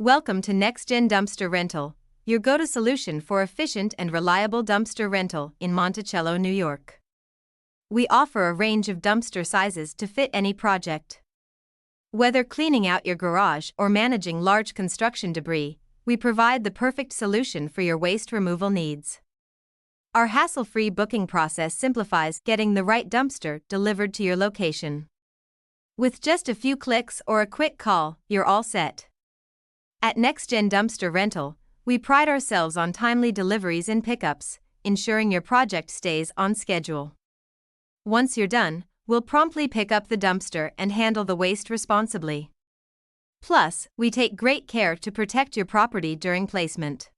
Welcome to NextGen Dumpster Rental, your go-to solution for efficient and reliable dumpster rental in Monticello, New York. We offer a range of dumpster sizes to fit any project. Whether cleaning out your garage or managing large construction debris, we provide the perfect solution for your waste removal needs. Our hassle-free booking process simplifies getting the right dumpster delivered to your location. With just a few clicks or a quick call, you're all set. At NextGen Dumpster Rental, we pride ourselves on timely deliveries and pickups, ensuring your project stays on schedule. Once you're done, we'll promptly pick up the dumpster and handle the waste responsibly. Plus, we take great care to protect your property during placement.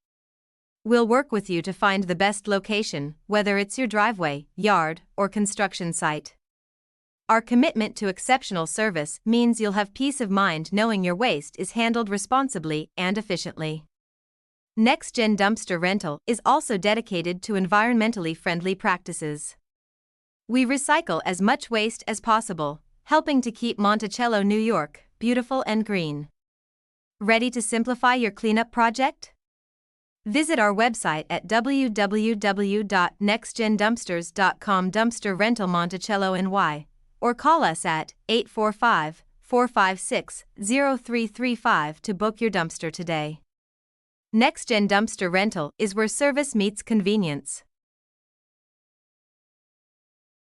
We'll work with you to find the best location, whether it's your driveway, yard, or construction site. Our commitment to exceptional service means you'll have peace of mind knowing your waste is handled responsibly and efficiently. NextGen Dumpster Rental is also dedicated to environmentally friendly practices. We recycle as much waste as possible, helping to keep Monticello, New York, beautiful and green. Ready to simplify your cleanup project? Visit our website at www.nextgendumpsters.com Dumpster Rental Monticello NY, or call us at 845-456-0335 to book your dumpster today. NextGen Dumpster Rental is where service meets convenience.